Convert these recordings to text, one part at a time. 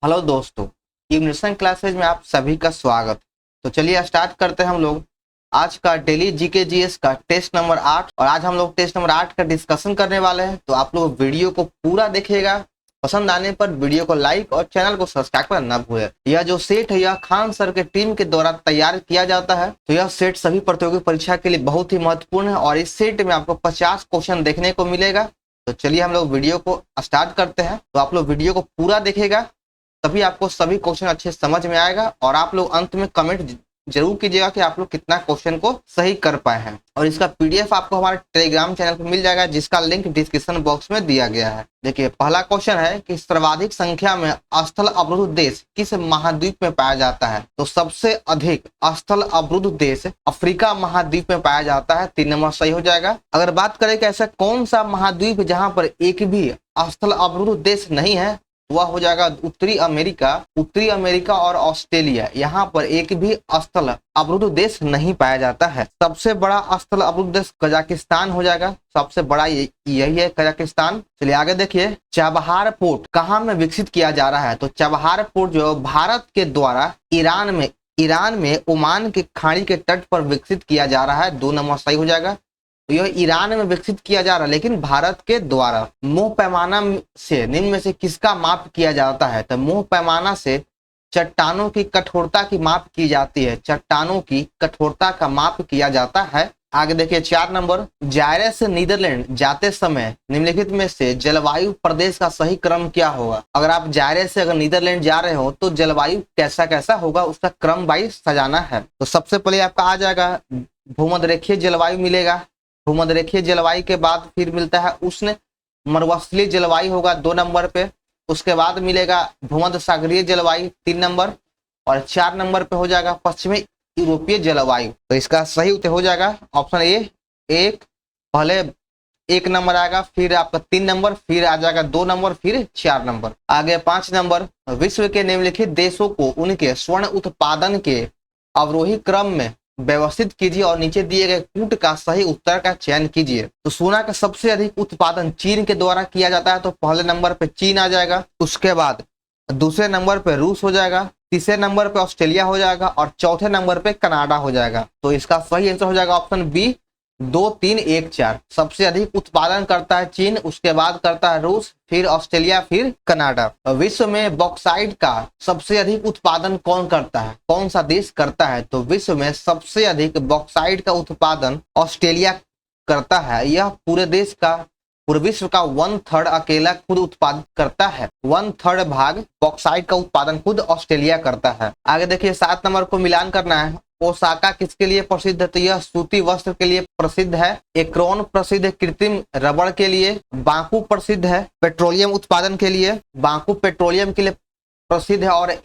Hello दोस्तों, ignition classes में आप सभी का स्वागत। तो चलिए स्टार्ट करते हैं हम लोग आज का डेली जीके जीएस का टेस्ट नंबर 8। और आज हम लोग टेस्ट नंबर 8 का डिस्कशन करने वाले हैं। तो आप लोग वीडियो को पूरा देखिएगा। पसंद आने पर वीडियो को लाइक और चैनल को सब्सक्राइब करना ना भूलें। यह जो सेट है यह खान सर के टीम के द्वारा तैयार किया जाता है। तो यह सेट सभी प्रतियोगी परीक्षा के लिए बहुत ही महत्वपूर्ण है और इस सेट में आपको 50 क्वेश्चन देखने को मिलेगा। तो चलिए हम लोग वीडियो को स्टार्ट करते हैं। तो आप लोग वीडियो को पूरा देखिएगा, तभी आपको सभी क्वेश्चन अच्छे समझ में आएगा। और आप लोग अंत में कमेंट जरूर कीजिएगा कि आप लोग कितना क्वेश्चन को सही कर पाए हैं। और इसका पीडीएफ आपको हमारे टेलीग्राम चैनल पर मिल जाएगा, जिसका लिंक डिस्क्रिप्शन बॉक्स में दिया गया है। देखिए, पहला क्वेश्चन है कि सर्वाधिक संख्या में स्थल अवरुद्ध देश किस महाद्वीप में पाया जाता है। तो सबसे अधिक स्थल अवरुद्ध देश अफ्रीका महाद्वीप में पाया जाता है। 3 नंबर सही हो जाएगा। अगर बात करें कि ऐसा कौन सा महाद्वीप जहां पर एक भी स्थल अवरुद्ध देश नहीं है, वह हो जाएगा उत्तरी अमेरिका। उत्तरी अमेरिका और ऑस्ट्रेलिया, यहाँ पर एक भी स्थल अवरुद्ध देश नहीं पाया जाता है। सबसे बड़ा स्थल अवरुद्ध देश कजाकिस्तान हो जाएगा। सबसे बड़ा यही है, कजाकिस्तान। चलिए आगे देखिए, चाबहार पोर्ट कहाँ में विकसित किया जा रहा है। तो चाबहार पोर्ट जो भारत के द्वारा ईरान में ओमान के खाड़ी के तट पर विकसित किया जा रहा है। 2 नंबर सही हो जाएगा। तो यह ईरान में विकसित किया जा रहा है, लेकिन भारत के द्वारा। मोह पैमाना से निम्न में से किसका माप किया जाता है। तो मोह पैमाना से चट्टानों की कठोरता की माप की जाती है। चट्टानों की कठोरता का माप किया जाता है। आगे देखिए 4 नंबर, जायरे से नीदरलैंड जाते समय निम्नलिखित में से जलवायु प्रदेश का सही क्रम क्या होगा। अगर आप जायरे से अगर नीदरलैंड जा रहे हो तो जलवायु कैसा कैसा होगा, उसका क्रम वाइज सजाना है। तो सबसे पहले आपका आ जाएगा भूमध्यरेखीय जलवायु मिलेगा। भूमध्यरेखीय जलवायु के बाद फिर मिलता है उष्ण मरुस्थलीय जलवायु होगा 2 नंबर पे। उसके बाद मिलेगा भूमध्य सागरीय जलवायु 3 नंबर। और 4 नंबर पे हो जाएगा पश्चिमी यूरोपीय जलवायु। तो इसका सही उत्तर हो जाएगा ऑप्शन ए। एक पहले 1 नंबर आएगा, फिर आपका 3 नंबर, फिर आ जाएगा 2 नंबर, फिर 4 नंबर। आगे 5 नंबर, विश्व के निम्नलिखित देशों को उनके स्वर्ण उत्पादन के अवरोही क्रम में व्यवस्थित कीजिए और नीचे दिए गए कूट का सही उत्तर का चयन कीजिए। तो सोना का सबसे अधिक उत्पादन चीन के द्वारा किया जाता है। तो पहले नंबर पे चीन आ जाएगा। उसके बाद दूसरे नंबर पे रूस हो जाएगा, तीसरे नंबर पे ऑस्ट्रेलिया हो जाएगा और चौथे नंबर पे कनाडा हो जाएगा। तो इसका सही आंसर हो जाएगा ऑप्शन बी, 2, 3, 1, 4। सबसे अधिक उत्पादन करता है चीन, उसके बाद करता है रूस, फिर ऑस्ट्रेलिया, फिर कनाडा। विश्व में बॉक्साइट का सबसे अधिक उत्पादन कौन करता है, कौन सा देश करता है। तो विश्व में सबसे अधिक बॉक्साइट का उत्पादन ऑस्ट्रेलिया करता है। यह पूरे विश्व का 1/3 अकेला खुद उत्पादित करता है। 1/3 भाग बॉक्साइट का उत्पादन खुद ऑस्ट्रेलिया करता है। आगे देखिए 7 नंबर को मिलान करना है। ओसाका किसके लिए प्रसिद्ध है। तो यह सूती वस्त्र के लिए प्रसिद्ध है। एक्रोन प्रसिद्ध है कृत्रिम रबड़ के लिए। बाकू प्रसिद्ध है पेट्रोलियम उत्पादन के लिए। बाकू पेट्रोलियम के लिए प्रसिद्ध है। और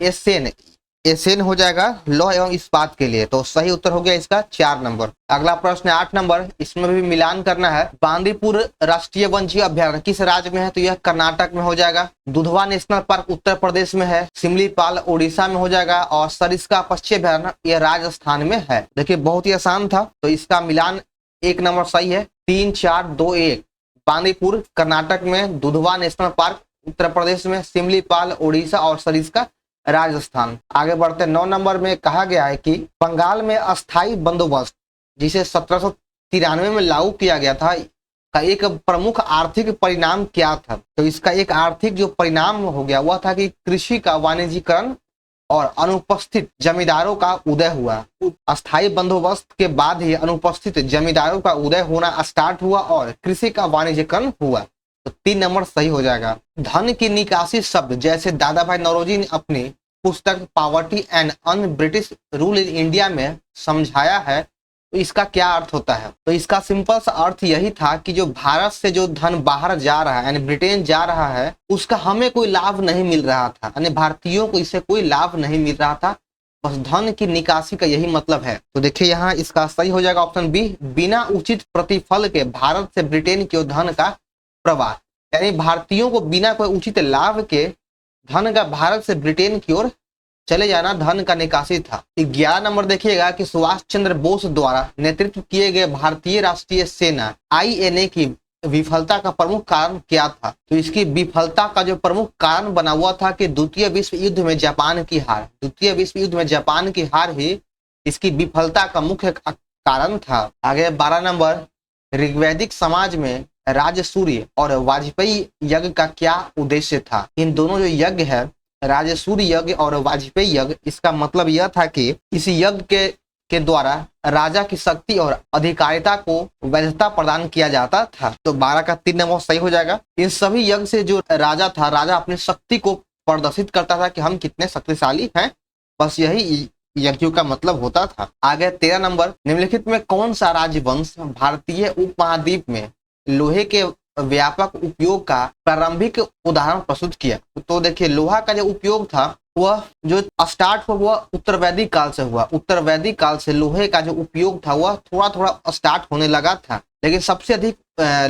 एसेन हो जाएगा लौह एवं इस्पात के लिए। तो सही उत्तर हो गया इसका 4 नंबर। अगला प्रश्न 8 नंबर, इसमें भी मिलान करना है। बांदीपुर राष्ट्रीय वन्यजीव अभयारण्य किस राज्य में है। तो यह कर्नाटक में हो जाएगा। दुधवा नेशनल पार्क उत्तर प्रदेश में है। सिमलीपाल उड़ीसा में हो जाएगा। और सरिस्का पक्षी अभयारण्य यह राजस्थान में है। देखिए बहुत ही आसान था। तो इसका मिलान 1 नंबर सही है। 3, 4, 2, 1। बांदीपुर कर्नाटक में, दुधवा नेशनल पार्क उत्तर प्रदेश में, सिमलीपाल उड़ीसा और सरिस्का राजस्थान। आगे बढ़ते 9 नंबर में कहा गया है कि बंगाल में अस्थाई बंदोबस्त जिसे 1793 में लागू किया गया था का एक प्रमुख आर्थिक परिणाम क्या था। तो इसका एक आर्थिक जो परिणाम हो गया वह था कि कृषि का वाणिज्यीकरण और अनुपस्थित जमींदारों का उदय हुआ। अस्थाई बंदोबस्त के बाद ही अनुपस्थित जमींदारों का उदय होना स्टार्ट हुआ और कृषि का वाणिज्यीकरण हुआ। तो 3 नंबर सही हो जाएगा। धन की निकासी शब्द जैसे दादा भाई नौरोजी ने अपनी पुस्तक poverty and un British rule in India में समझाया है। तो इसका क्या अर्थ होता है। तो इसका सिंपल सा अर्थ यही था कि जो भारत से जो धन बाहर जा रहा है यानी ब्रिटेन जा रहा है, उसका हमें कोई लाभ नहीं मिल रहा था, यानी भारतीयों को इससे कोई लाभ नहीं मिल रहा था। बस धन की निकासी का यही मतलब है। तो देखिए यहाँ इसका सही हो जाएगा ऑप्शन बी, बिना उचित प्रतिफल के भारत से ब्रिटेन की ओर धन का प्रवाह। यानी भारतीयों को बिना कोई उचित लाभ के धन का भारत से ब्रिटेन की ओर चले जाना धन का निकासी था। 11 नंबर देखिएगा कि सुभाष चंद्र बोस द्वारा नेतृत्व किए गए भारतीय राष्ट्रीय सेना INA की विफलता का प्रमुख कारण क्या था? तो इसकी विफलता का जो प्रमुख कारण बना हुआ था कि द्वितीय विश्व युद्ध में जापान की हार, द्वितीय विश्व युद्ध में जापान की हार ही इसकी विफलता का मुख्य कारण था। आगे 12 नंबर, ऋग्वैदिक समाज में राजसूय और वाजपेयी यज्ञ का क्या उद्देश्य था? इन दोनों जो यज्ञ है, राजसूय यज्ञ और वाजपेयी यज्ञ, इसका मतलब यह था कि इस यज्ञ के द्वारा राजा की शक्ति और अधिकारिता को वैधता प्रदान किया जाता था। तो 12 का 3 नंबर सही हो जाएगा। इन सभी यज्ञ से जो राजा था, राजा अपनी शक्ति को प्रदर्शित करता था कि हम कितने शक्तिशाली हैं, बस यही यज्ञों का मतलब होता था। आगे 13 नंबर, निम्नलिखित में कौन सा राजवंश भारतीय उपमहाद्वीप में लोहे के व्यापक उपयोग का प्रारंभिक उदाहरण प्रस्तुत किया? तो देखिए, लोहा का जो उपयोग था वह जो स्टार्ट हुआ वह उत्तर वैदिक काल से हुआ। उत्तर वैदिक काल से लोहे का जो उपयोग था वह थोड़ा थोड़ा स्टार्ट होने लगा था, लेकिन सबसे अधिक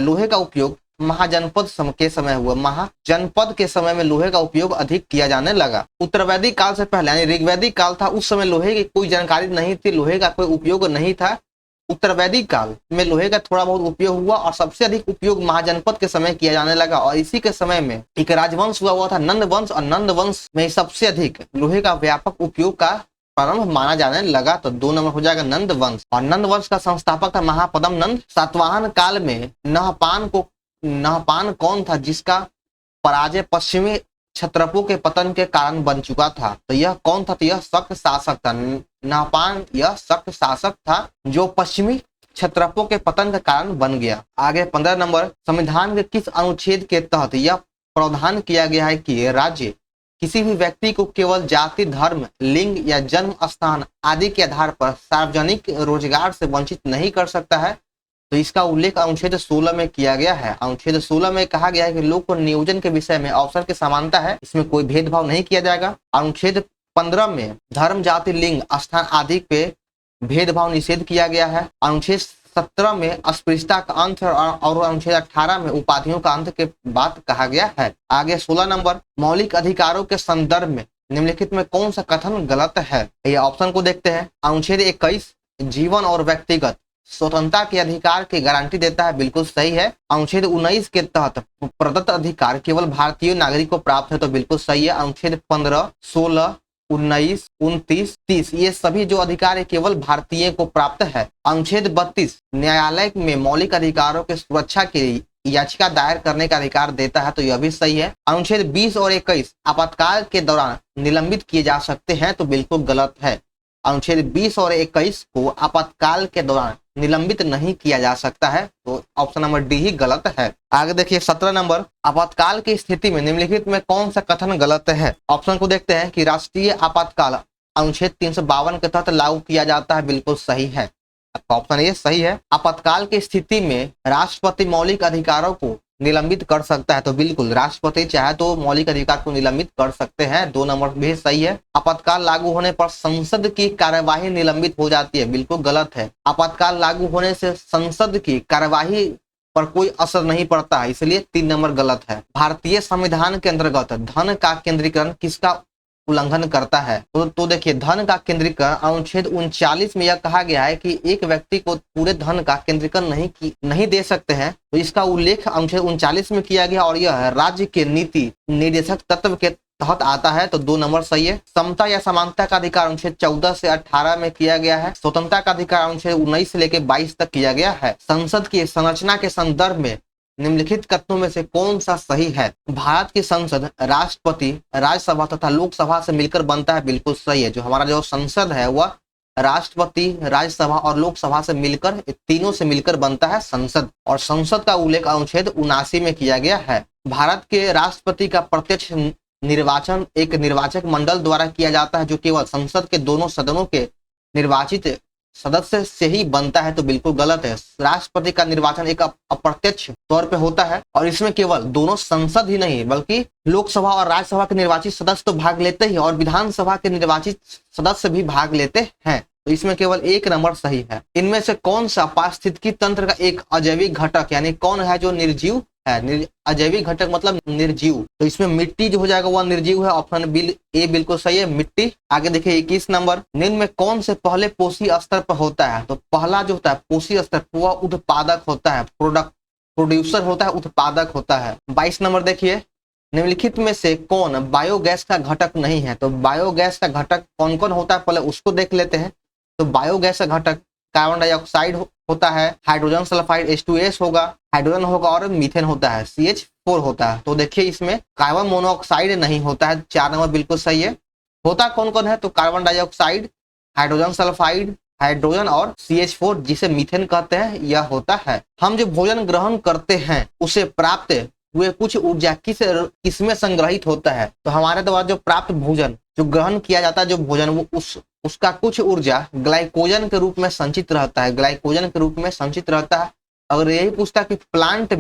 लोहे का उपयोग महाजनपद के समय हुआ। महाजनपद के समय में लोहे का उपयोग अधिक किया जाने लगा। उत्तर वैदिक काल से पहले यानी ऋग्वैदिक काल था, उस समय लोहे की कोई जानकारी नहीं थी, लोहे का कोई उपयोग नहीं था। उत्तर वैदिक काल में लोहे का थोड़ा बहुत उपयोग हुआ और सबसे अधिक उपयोग महाजनपद के समय किया जाने लगा। और इसी के समय में एक राजवंश हुआ था नंद वंश, और नंद वंश में सबसे अधिक लोहे का व्यापक उपयोग का प्रारंभ माना जाने लगा। तो 2 नंबर हो जाएगा नंद वंश। और नंद वंश का संस्थापक था महापद्म नंद। सातवाहन काल में नहपान कौन था जिसका पराजय पश्चिमी क्षत्रपों के पतन के कारण बन चुका था? तो यह कौन था? तो यह शक शासक था। नहपान यह शक शासक था जो पश्चिमी क्षत्रपों के पतन का कारण बन गया। आगे 15 नंबर, संविधान के किस अनुच्छेद के तहत यह प्रावधान किया गया है कि राज्य किसी भी व्यक्ति को केवल जाति, धर्म, लिंग या जन्म स्थान आदि के आधार पर सार्वजनिक रोजगार से वंचित नहीं कर सकता है? तो इसका उल्लेख अनुच्छेद 16 में किया गया है। अनुच्छेद 16 में कहा गया है कि लोक नियोजन के विषय में अवसर की समानता है, इसमें कोई भेदभाव नहीं किया जाएगा। अनुच्छेद 15 में धर्म, जाति, लिंग, स्थान आदि पे भेदभाव निषेध किया गया है। अनुच्छेद 17 में अस्पृश्यता का अंत और अनुच्छेद 18 में उपाधियों का अंत के बात कहा गया है। आगे 16 नंबर, मौलिक अधिकारों के संदर्भ में निम्नलिखित में कौन सा कथन गलत है? ये ऑप्शन को देखते हैं। अनुच्छेद 21 जीवन और व्यक्तिगत स्वतंत्रता के अधिकार की गारंटी देता है, बिल्कुल सही है। अनुच्छेद 19 के तहत प्रदत्त अधिकार केवल भारतीय नागरिक को प्राप्त है, तो बिल्कुल सही है। अनुच्छेद 15, 16, 19, 29, 30 ये सभी जो अधिकार है केवल भारतीय को प्राप्त है। अनुच्छेद 32 न्यायालय में मौलिक अधिकारों की सुरक्षा के लिए याचिका दायर करने का अधिकार देता है, तो यह भी सही है। अनुच्छेद 20 और 21 आपातकाल के दौरान निलंबित किए जा सकते हैं, तो बिल्कुल गलत है। अनुच्छेद 20 और 21 को आपातकाल के दौरान निलंबित नहीं किया जा सकता है, तो ऑप्शन नंबर डी ही गलत है। आगे देखिए 17 नंबर, आपातकाल की स्थिति में निम्नलिखित में कौन सा कथन गलत है? ऑप्शन को देखते हैं कि राष्ट्रीय आपातकाल अनुच्छेद 352 के तहत लागू किया जाता है, बिल्कुल सही है। ऑप्शन ये सही है। आपातकाल की स्थिति में राष्ट्रपति मौलिक अधिकारों को निलंबित कर सकता है, तो बिल्कुल राष्ट्रपति चाहे तो मौलिक अधिकार को निलंबित कर सकते हैं। 2 नंबर भी सही है। आपातकाल लागू होने पर संसद की कार्यवाही निलंबित हो जाती है, बिल्कुल गलत है। आपातकाल लागू होने से संसद की कार्यवाही पर कोई असर नहीं पड़ता है, इसलिए 3 नंबर गलत है। भारतीय संविधान के अंतर्गत धन का केंद्रीकरण किसका उल्लंघन करता है? तो देखिए, धन का केंद्रीकरण अनुच्छेद 39 में यह कहा गया है कि एक व्यक्ति को पूरे धन का केंद्रीकरण नहीं दे सकते हैं, तो इसका उल्लेख अनुच्छेद 39 में किया गया और यह राज्य के नीति निर्देशक तत्व के तहत आता है, तो 2 नंबर सही है। समता या समानता का अधिकार अनुच्छेद 14 से 18 में किया गया है। स्वतंत्रता का अधिकार अनुच्छेद 19 से लेकर 22 तक किया गया है। संसद की संरचना के संदर्भ में निम्नलिखित कथनों में से कौन सा सही है? भारत की संसद राष्ट्रपति, राज्यसभा तथा लोकसभा से मिलकर बनता है, बिल्कुल सही है। जो हमारा जो संसद है वह राष्ट्रपति, राज्यसभा और लोकसभा से मिलकर, तीनों से मिलकर बनता है संसद। और संसद का उल्लेख अनुच्छेद 79 में किया गया है। भारत के राष्ट्रपति का प्रत्यक्ष निर्वाचन एक निर्वाचक मंडल द्वारा किया जाता है, जो केवल संसद के दोनों सदनों के निर्वाचित सदस्य से ही बनता है, तो बिल्कुल गलत है। राष्ट्रपति का निर्वाचन एक अप्रत्यक्ष तौर पे होता है और इसमें केवल दोनों संसद ही नहीं बल्कि लोकसभा और राज्यसभा के निर्वाचित सदस्य तो भाग लेते ही और विधानसभा के निर्वाचित सदस्य भी भाग लेते हैं, तो इसमें केवल 1 नंबर सही है। इनमें से कौन सा पारिस्थितिकी तंत्र का एक अजैविक घटक यानी कौन है जो निर्जीव है? अजैविक घटक मतलब निर्जीव, तो इसमें मिट्टी जो हो जाएगा वह निर्जीव है। ऑप्शन ए बिल्कुल सही है, मिट्टी। आगे देखिए 21 नंबर, निम्न में कौन से पहले पोषी स्तर पर होता है? तो पहला जो होता है पोषी स्तर वह उत्पादक होता है, प्रोड्यूसर होता है, उत्पादक होता है। 22 नंबर देखिए, निम्नलिखित में से कौन बायोगैस का घटक नहीं है? तो बायोगैस का घटक कौन कौन होता है पहले उसको देख लेते हैं। तो बायोगैस का घटक कार्बन डाइऑक्साइड होता है, हाइड्रोजन सल्फाइड H2S होगा, हाइड्रोजन होगा और मीथेन होता है, CH4 होता है। तो देखिए इसमें कार्बन मोनोऑक्साइड नहीं होता है, 4 नंबर बिल्कुल सही है। होता कौन कौन है? तो carbon dioxide, hydrogen sulphide, hydrogen और CH4 जिसे मीथेन कहते हैं, यह होता है। हम जो भोजन ग्रहण करते हैं उसे प्राप्त हुए कुछ ऊर्जा किसमें संग्रहित होता है? तो हमारे द्वारा जो प्राप्त भोजन, जो ग्रहण किया जाता है जो भोजन, वो उसका कुछ ऊर्जा ग्लाइकोजन के रूप में संचित रहता है, ग्लाइकोजन के रूप में संचित रहता है। अगर यही पूछता कि प्लांट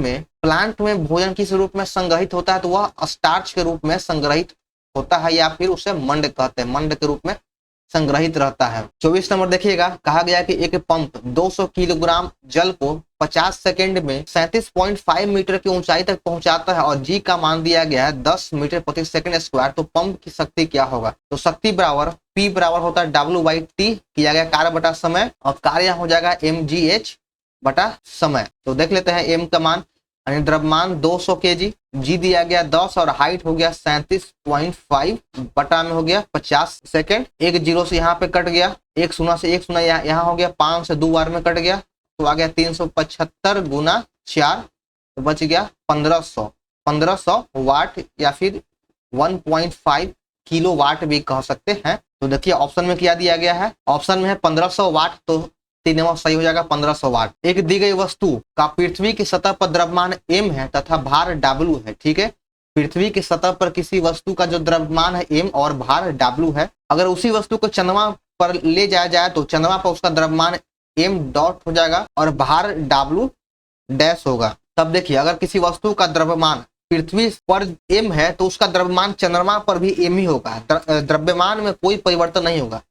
में भोजन किस रूप में संग्रहित होता है, तो वह स्टार्च के रूप में संग्रहित होता है, या फिर उसे मंड कहते हैं, मंड के रूप में संग्रहित रहता है। 24 नंबर देखिएगा, कहा गया कि एक पंप 200 किलोग्राम जल को 50 सेकंड में 37.5 मीटर की ऊंचाई तक पहुंचाता है और जी का मान दिया गया है 10 मीटर प्रति सेकंड स्क्वायर। तो पंप की शक्ति क्या होगा? तो शक्ति बराबर P बराबर होता है W/T, किया गया कार्य बटा समय, और कार्य हो जाएगा mgh बटा समय। तो देख लेते हैं m का मान, यानी द्रव्यमान 200 kg, जी दिया गया 10 और हाइट हो गया 37.5 बटा में हो गया 50 सेकंड। एक जीरो से यहाँ पे कट गया, एक शून्य से एक शून्य यहाँ हो गया, 5 से 2 बार में कट गया, तो आ गया 375 गुना 4, तो बच गया 1500 वाट, या फिर 1.5 किलो वाट भी कह सकते हैं। तो देखिए ऑप्शन में क्या दिया गया है, ऑप्शन में है 1500 वाट, तो 3 नंबर सही हो जाएगा 1500 वाट। एक दी गई वस्तु का पृथ्वी की सतह पर द्रव्यमान m है तथा भार W है, ठीक है। पृथ्वी की सतह पर किसी वस्तु का जो द्रव्यमान है m और भार W है, अगर उसी वस्तु को चंद्रमा पर ले जाया जाए तो चंद्रमा पर उसका द्रव्यमान m डॉट हो जाएगा और भार W डैश होगा। तब देखिए अगर किसी वस्तु का द्रव्यमान पृथ्वी पर m है तो उसका द्रव्यमान चंद्रमा पर भी m ही होगा, द्रव्यमान में कोई परिवर्तन नहीं होगा।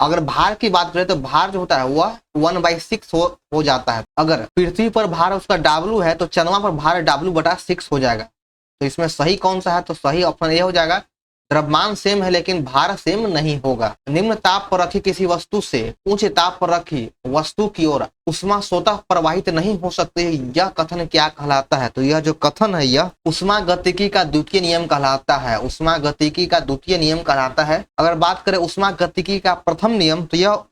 अगर भार की बात करें तो भार जो होता है वह 1/6 हो जाता है। अगर पृथ्वी पर भार उसका W है तो चंद्रमा पर भार W/6 हो जाएगा। तो इसमें सही कौन सा है? तो सही ऑप्शन ये हो जाएगा, द्रव्यमान सेम है लेकिन भार सेम नहीं होगा। निम्न ताप पर रखी किसी वस्तु से ऊंचे ताप पर रखी वस्तु की ओर उष्मा स्वतः प्रवाहित नहीं हो सकती, यह कथन क्या कहलाता है? तो यह जो कथन है यह उष्मागतिकी का द्वितीय नियम कहलाता है, उष्मागतिकी का द्वितीय नियम कहलाता है। अगर बात करें उष्मागतिकी का प्रथम नियम, तो यह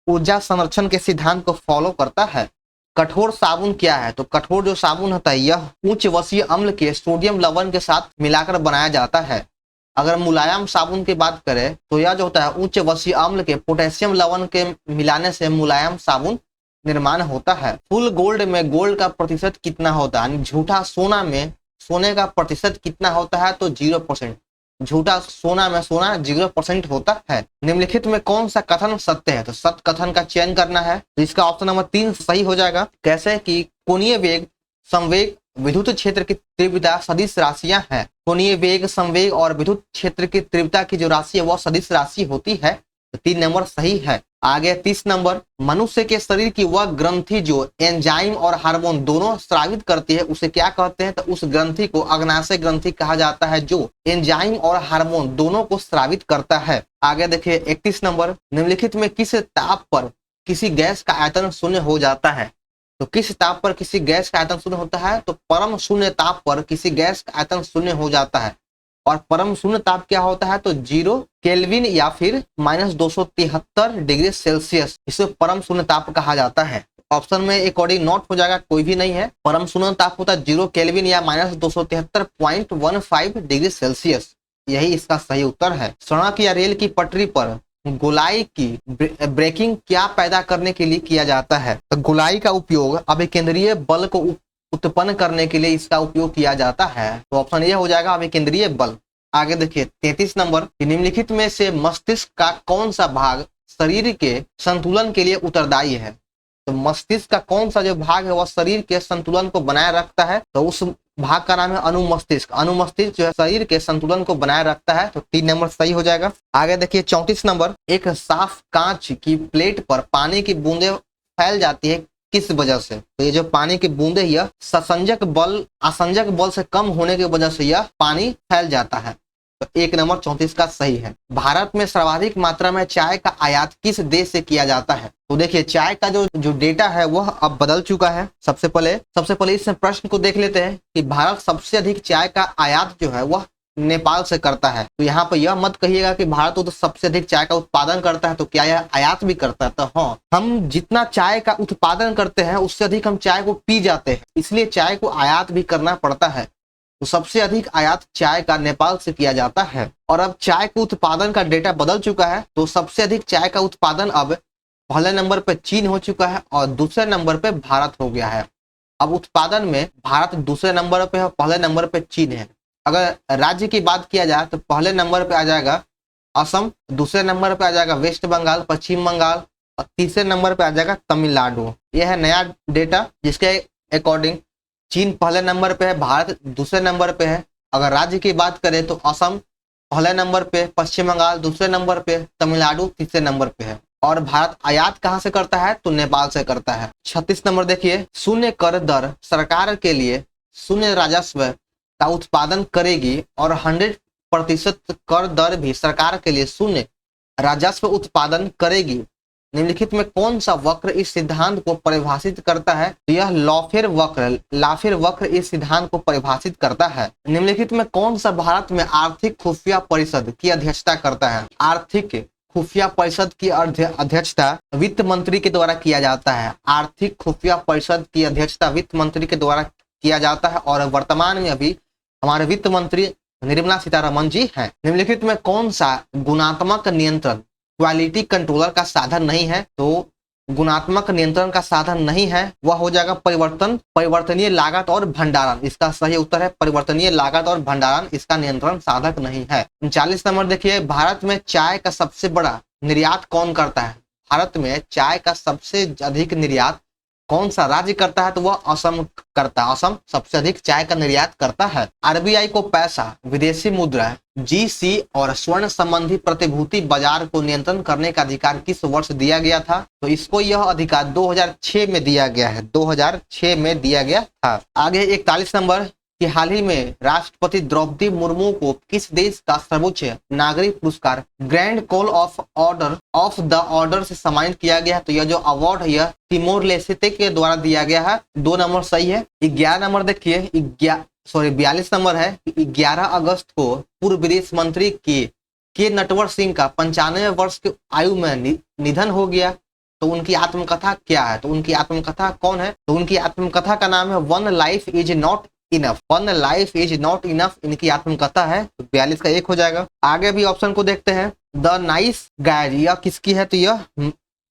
ऊर्जा संरक्षण के सिद्धांत को फॉलो करता है। कठोर साबुन क्या है? तो कठोर जो साबुन होता है यह उच्च वसीय अम्ल के सोडियम लवण के साथ मिलाकर बनाया जाता है। अगर मुलायम साबुन की बात करें तो यह जो होता है उच्च वसीय अम्ल के पोटेशियम लवण के मिलाने से मुलायम साबुन निर्माण होता है। फुल गोल्ड में गोल्ड का प्रतिशत कितना होता है? झूठा सोना में सोने का प्रतिशत कितना होता है? तो 0%। झूठा सोना में सोना 0% होता है। निम्नलिखित में कौन सा कथन सत्य है? तो सत्य कथन का चयन करना है, तो इसका ऑप्शन नंबर 3 सही हो जाएगा। कैसे कि कोणीय वेग, संवेग, विद्युत क्षेत्र की तीव्रता सदिश राशियां हैं। कोणीय वेग, संवेग और विद्युत क्षेत्र की तीव्रता की जो राशि है वह सदिश राशि होती है, तो 3 नंबर सही है। आगे 30 नंबर, मनुष्य के शरीर की वह ग्रंथि जो एंजाइम और हार्मोन दोनों स्रावित करती है उसे क्या कहते हैं? तो उस ग्रंथि को अग्नाशय ग्रंथि कहा जाता है जो एंजाइम और हार्मोन दोनों को स्रावित करता है। आगे देखिए 31 नंबर, निम्नलिखित में किस ताप पर किसी गैस का आयतन शून्य हो जाता है? तो किस ताप पर किसी गैस का आयतन शून्य होता है? तो परम शून्य ताप पर किसी गैस का आयतन शून्य हो जाता है। और परम शून्य ताप क्या होता है? तो 0 केल्विन या फिर -273 डिग्री सेल्सियस, इसे परम शून्य ताप कहा जाता है। ऑप्शन में अकॉर्डिंग नोट हो जाएगा, कोई भी नहीं है। परम शून्य ताप होता है 0 केल्विन या -273.15 डिग्री सेल्सियस, यही इसका सही उत्तर है। सड़क या रेल की पटरी पर गोलाई की ब्रेकिंग क्या पैदा करने के लिए किया जाता है? तो गोलाई का उपयोग अभिकेंद्रीय बल को उत्पन्न करने के लिए इसका उपयोग किया जाता है, तो ऑप्शन ये हो जाएगा अभिकेंद्रीय बल। आगे देखिए 33 नंबर, निम्नलिखित में से मस्तिष्क का कौन सा भाग शरीर के संतुलन के लिए उत्तरदायी है? तो मस्तिष्क का कौन सा जो भाग है वह शरीर के संतुलन को बनाए रखता है? तो उस भाग का नाम है अनुमस्तिष्क। अनुमस्तिष्क जो है शरीर के संतुलन को बनाए रखता है, तो 3 नंबर सही हो जाएगा। आगे देखिए 34 नंबर, एक साफ कांच की प्लेट पर पानी की बूंदें फैल जाती है किस वजह से? तो ये जो पानी की बूंदे यह ससंजक बल आसंजक बल से कम होने की वजह से यह पानी फैल जाता है। तो 1 नंबर 34 का सही है। भारत में सर्वाधिक मात्रा में चाय का आयात किस देश से किया जाता है? तो देखिए चाय का जो डेटा है वह अब बदल चुका है। सबसे पहले इस प्रश्न को देख लेते हैं कि भारत सबसे अधिक चाय का आयात जो है वह नेपाल से करता है। तो यहाँ पर यह मत कहिएगा कि भारत तो सबसे अधिक चाय का उत्पादन करता है तो क्या यह आयात भी करता है? तो हाँ, हम जितना चाय का उत्पादन करते हैं उससे अधिक हम चाय को पी जाते हैं, इसलिए चाय को आयात भी करना पड़ता है। तो सबसे अधिक आयात चाय का नेपाल से किया जाता है। और अब चाय के उत्पादन का डेटा बदल चुका है, तो सबसे अधिक चाय का उत्पादन अब पहले नंबर पे चीन हो चुका है और दूसरे नंबर पे भारत हो गया है। अब उत्पादन में भारत दूसरे नंबर पे है, पहले नंबर पे चीन है। अगर राज्य की बात किया जाए तो पहले नंबर पे आ जाएगा असम, दूसरे नंबर पे आ जाएगा वेस्ट बंगाल, पश्चिम बंगाल और तीसरे नंबर पे आ जाएगा तमिलनाडु। यह है नया डेटा जिसके अकॉर्डिंग चीन पहले नंबर पे है, भारत दूसरे नंबर पे है। अगर राज्य की बात करें तो असम पहले नंबर पे, पश्चिम बंगाल दूसरे नंबर पे, तमिलनाडु तीसरे नंबर पे है। और भारत आयात कहाँ से करता है? तो नेपाल से करता है। 36 नंबर देखिए, शून्य कर दर सरकार के लिए शून्य राजस्व का उत्पादन करेगी और 100% कर दर भी सरकार के लिए शून्य राजस्व उत्पादन करेगी। निम्नलिखित में कौन सा वक्र इस सिद्धांत को परिभाषित करता है? यह लाफेर वक्र इस सिद्धांत को परिभाषित करता है। निम्नलिखित में कौन सा भारत में आर्थिक खुफिया परिषद की अध्यक्षता करता है? आर्थिक खुफिया परिषद की अध्यक्षता वित्त मंत्री के द्वारा किया जाता है। आर्थिक खुफिया परिषद की अध्यक्षता वित्त मंत्री के द्वारा किया जाता है और वर्तमान में अभी हमारे वित्त मंत्री निर्मला सीतारमण जी हैं। निम्नलिखित में कौन सा गुणात्मक नियंत्रण क्वालिटी कंट्रोलर का साधन नहीं है? तो गुणात्मक नियंत्रण का साधन नहीं है वह हो जाएगा परिवर्तनीय लागत और भंडारण। इसका सही उत्तर है परिवर्तनीय लागत और भंडारण, इसका नियंत्रण साधक नहीं है। 39 नंबर देखिए, भारत में चाय का सबसे बड़ा निर्यात कौन करता है? भारत में चाय का सबसे अधिक निर्यात कौन सा राज्य करता है? तो वह असम करता है। असम सबसे अधिक चाय का निर्यात करता है। आरबीआई को पैसा, विदेशी मुद्रा, जीसी और स्वर्ण संबंधी प्रतिभूति बाजार को नियंत्रण करने का अधिकार किस वर्ष दिया गया था? तो इसको यह अधिकार 2006 में दिया गया है, 2006 में दिया गया था। आगे 41 नंबर कि हाल ही में राष्ट्रपति द्रौपदी मुर्मू को किस देश का सर्वोच्च नागरिक पुरस्कार grand call of the order से सम्मानित किया गया है? तो यह जो अवार्ड है यह तिमोर लेस्ते के द्वारा दिया गया है। 2 नंबर सही है। 11 नंबर देखिए, 42 नंबर है। 11 अगस्त को पूर्व विदेश मंत्री के नटवर सिंह का 95 वर्ष की आयु में निधन हो गया। तो उनकी आत्मकथा क्या है? तो उनकी आत्मकथा कौन है? तो उनकी आत्मकथा का नाम है one life is not enough. One life is not enough इनकी आत्मकथा है। तो 42 का 1 हो जाएगा। आगे भी ऑप्शन को देखते हैं। द नाइस गाय यह किसकी है? तो यह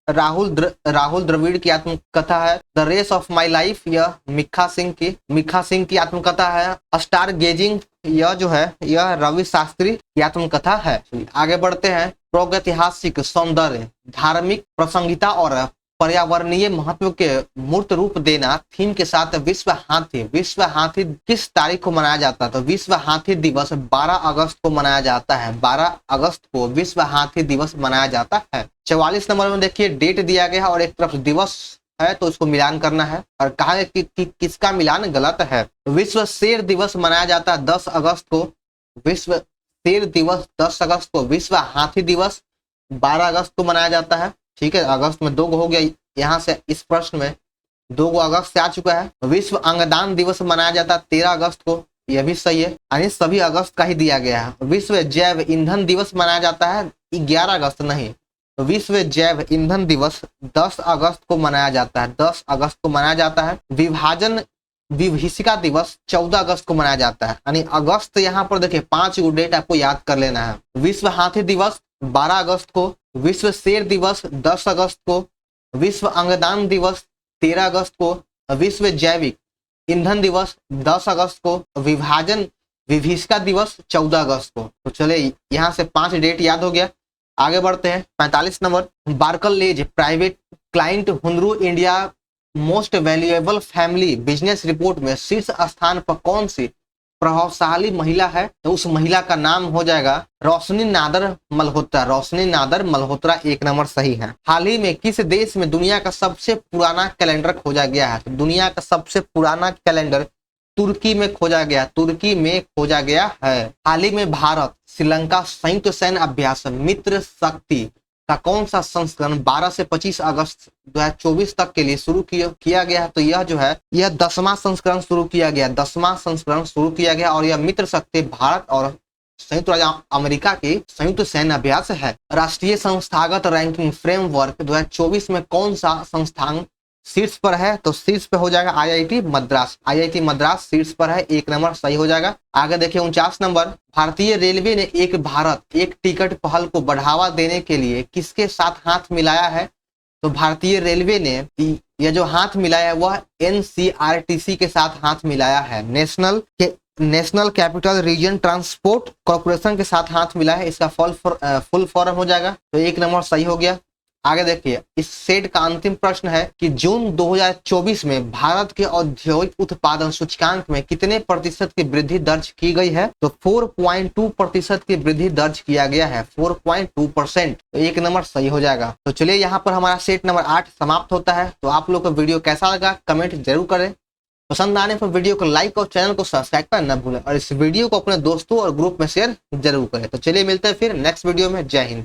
राहुल द्रविड़ की आत्मकथा है। The race of my life यह मिक्खा सिंह की आत्मकथा है। स्टार गेजिंग यह जो है यह रवि शास्त्री की आत्मकथा है। आगे बढ़ते हैं। प्रागैतिहासिक सौंदर्य, धार्मिक प्रसंगिता और पर्यावरणीय महत्व के मूर्त रूप देना थीम के साथ विश्व हाथी किस तारीख को मनाया जाता है? तो विश्व हाथी दिवस 12 अगस्त को मनाया जाता है। 12 अगस्त को विश्व हाथी दिवस मनाया जाता है। 44 नंबर में देखिए डेट दिया गया है और एक तरफ दिवस है तो इसको मिलान करना है और कहा है कि किसका मिलान गलत है। विश्व शेर दिवस मनाया जाता है 10 अगस्त को। विश्व शेर दिवस 10 अगस्त को। विश्व हाथी दिवस 12 अगस्त को मनाया जाता है। ठीक है, अगस्त में 2 हो गया। यहाँ से इस प्रश्न में 2 अगस्त से आ चुका है। विश्व अंगदान दिवस मनाया जाता है 13 अगस्त को। यह भी सही है, यानी सभी अगस्त का ही दिया गया है। विश्व जैव ईंधन दिवस मनाया जाता है 11 अगस्त नहीं, विश्व जैव ईंधन दिवस 10 अगस्त को मनाया जाता है। 10 अगस्त को मनाया जाता है। विभाजन विभीषिका दिवस 14 अगस्त को मनाया जाता है। यानी अगस्त यहाँ पर देखिए 5 डेट आपको याद कर लेना है। विश्व हाथी दिवस 12 अगस्त को, विश्व शेर दिवस 10 अगस्त को, विश्व अंगदान दिवस 13 अगस्त को, विश्व जैविक ईंधन दिवस 10 अगस्त को, विभाजन विभीषिका दिवस 14 अगस्त को। तो चले यहाँ से 5 डेट याद हो गया। आगे बढ़ते हैं। 45 नंबर, बार्कलेज प्राइवेट क्लाइंट हुनरू India most valuable family business report में शीर्ष स्थान पर कौन सी प्रभावशाली महिला है? तो उस महिला का नाम हो जाएगा रोशनी नादर मल्होत्रा। रोशनी नादर मल्होत्रा 1 नंबर सही है। हाल ही में किस देश में दुनिया का सबसे पुराना कैलेंडर खोजा गया है? तो दुनिया का सबसे पुराना कैलेंडर तुर्की में खोजा गया, तुर्की में खोजा गया है। हाल ही में भारत श्रीलंका संयुक्त सैन्य अभ्यास मित्र शक्ति का कौन सा संस्करण 12 से 25 अगस्त 2024 तक के लिए शुरू किया गया है? तो यह जो है यह 10वां संस्करण शुरू किया गया, 10वां संस्करण शुरू किया गया और यह मित्र शक्ति भारत और संयुक्त राज्य अमेरिका के संयुक्त सैन्य अभ्यास है। राष्ट्रीय संस्थागत रैंकिंग फ्रेमवर्क 2024 में कौन सा संस्थान शीर्ष पर है? तो शीर्ष पे हो जाएगा आईआईटी मद्रास, आईआईटी मद्रास शीर्ष पर है, 1 नंबर सही हो जाएगा। आगे देखिए 49 नंबर, भारतीय रेलवे ने एक भारत एक टिकट पहल को बढ़ावा देने के लिए किसके साथ हाथ मिलाया है? तो भारतीय रेलवे ने यह जो हाथ मिलाया है वह एनसीआरटीसी के साथ हाथ मिलाया है, national capital region transport corporation के साथ हाथ मिला है। इसका फुल फॉर्म हो जाएगा, तो 1 नंबर सही हो गया। आगे देखिए इस सेट का अंतिम प्रश्न है कि जून 2024 में भारत के औद्योगिक उत्पादन सूचकांक में कितने प्रतिशत की वृद्धि दर्ज की गई है? तो 4.2% की वृद्धि दर्ज किया गया है, 4.2%, तो 1 नंबर सही हो जाएगा। तो चलिए यहाँ पर हमारा सेट नंबर 8 समाप्त होता है। तो आप लोग को वीडियो कैसा लगा कमेंट जरूर करें, पसंद आने पर वीडियो को लाइक और चैनल को सब्सक्राइब करना न भूलें और इस वीडियो को अपने दोस्तों और ग्रुप में शेयर जरूर करें। तो चलिए मिलते हैं फिर नेक्स्ट वीडियो में। जय हिंद।